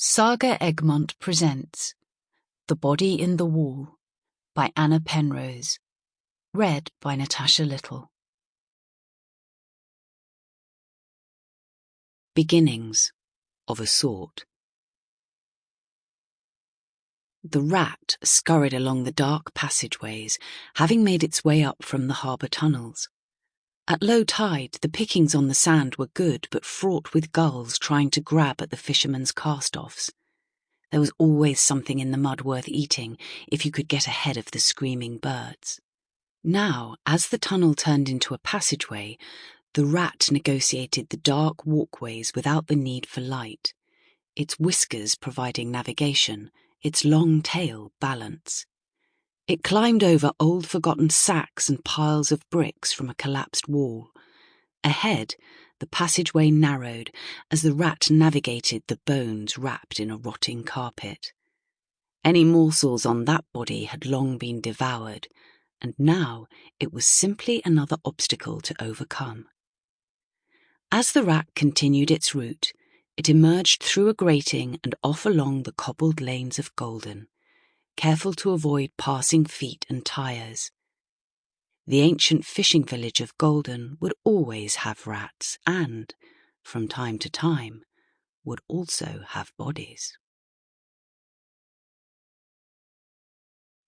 SAGA Egmont presents The Body in the Wall by Anna Penrose. Read by Natasha Little. Beginnings of a Sort. The rat scurried along the dark passageways, having made its way up from the harbour tunnels. At low tide, the pickings on the sand were good but fraught with gulls trying to grab at the fishermen's cast-offs. There was always something in the mud worth eating if you could get ahead of the screaming birds. Now, as the tunnel turned into a passageway, the rat negotiated the dark walkways without the need for light, its whiskers providing navigation, its long tail balance. It climbed over old forgotten sacks and piles of bricks from a collapsed wall. Ahead, the passageway narrowed as the rat navigated the bones wrapped in a rotting carpet. Any morsels on that body had long been devoured, and now it was simply another obstacle to overcome. As the rat continued its route, it emerged through a grating and off along the cobbled lanes of Golden, careful to avoid passing feet and tires. The ancient fishing village of Golden would always have rats and, from time to time, would also have bodies.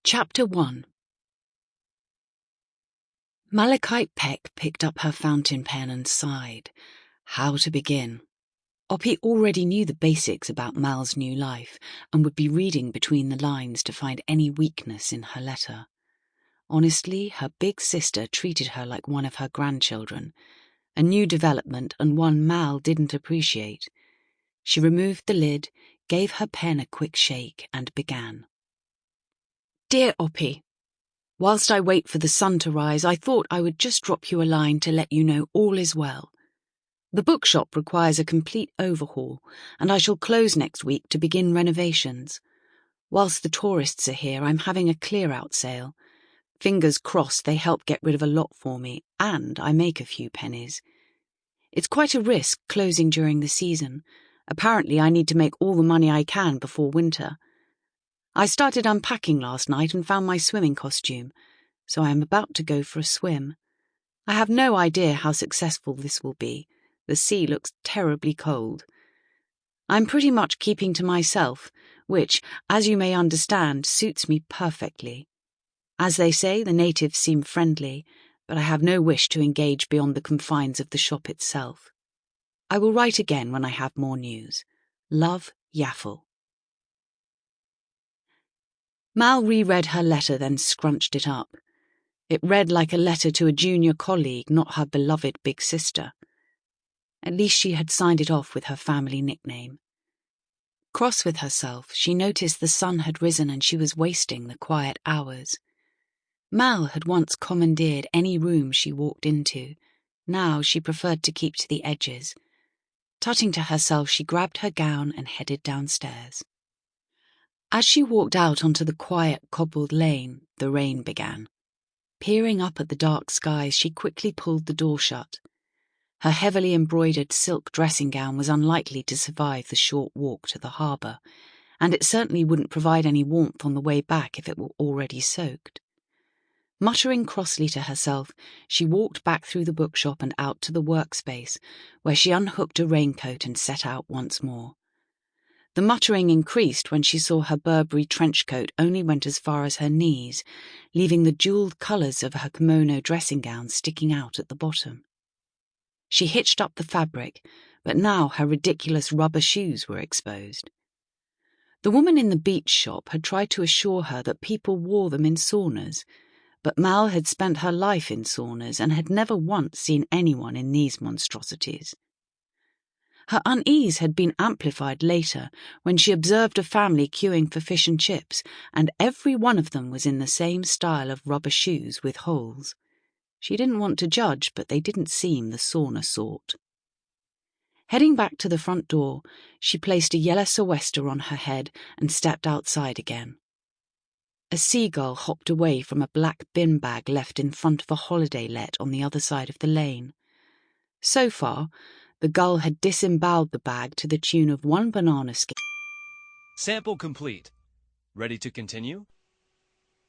Chapter 1. Malachite Peck picked up her fountain pen and sighed. How to begin? Oppie already knew the basics about Mal's new life and would be reading between the lines to find any weakness in her letter. Honestly, her big sister treated her like one of her grandchildren, a new development and one Mal didn't appreciate. She removed the lid, gave her pen a quick shake, and began. Dear Oppie, whilst I wait for the sun to rise, I thought I would just drop you a line to let you know all is well. The bookshop requires a complete overhaul, and I shall close next week to begin renovations. Whilst the tourists are here, I'm having a clear-out sale. Fingers crossed they help get rid of a lot for me, and I make a few pennies. It's quite a risk closing during the season. Apparently I need to make all the money I can before winter. I started unpacking last night and found my swimming costume, so I am about to go for a swim. I have no idea how successful this will be. The sea looks terribly cold. I'm pretty much keeping to myself, which, as you may understand, suits me perfectly. As they say, the natives seem friendly, but I have no wish to engage beyond the confines of the shop itself. I will write again when I have more news. Love, Yaffle. Mal reread her letter, then scrunched it up. It read like a letter to a junior colleague, not her beloved big sister. At least she had signed it off with her family nickname. Cross with herself, she noticed the sun had risen and she was wasting the quiet hours. Mal had once commandeered any room she walked into. Now she preferred to keep to the edges. Tutting to herself, she grabbed her gown and headed downstairs. As she walked out onto the quiet cobbled lane, the rain began. Peering up at the dark skies, she quickly pulled the door shut. Her heavily embroidered silk dressing gown was unlikely to survive the short walk to the harbour, and it certainly wouldn't provide any warmth on the way back if it were already soaked. Muttering crossly to herself, she walked back through the bookshop and out to the workspace, where she unhooked a raincoat and set out once more. The muttering increased when she saw her Burberry trench coat only went as far as her knees, leaving the jewelled colours of her kimono dressing gown sticking out at the bottom. She hitched up the fabric, but now her ridiculous rubber shoes were exposed. The woman in the beach shop had tried to assure her that people wore them in saunas, but Mal had spent her life in saunas and had never once seen anyone in these monstrosities. Her unease had been amplified later when she observed a family queuing for fish and chips, and every one of them was in the same style of rubber shoes with holes. She didn't want to judge, but they didn't seem the sauna sort. Heading back to the front door, she placed a yellow sou'wester on her head and stepped outside again. A seagull hopped away from a black bin bag left in front of a holiday let on the other side of the lane. So far, the gull had disemboweled the bag to the tune of one banana skin. Sample complete. Ready to continue?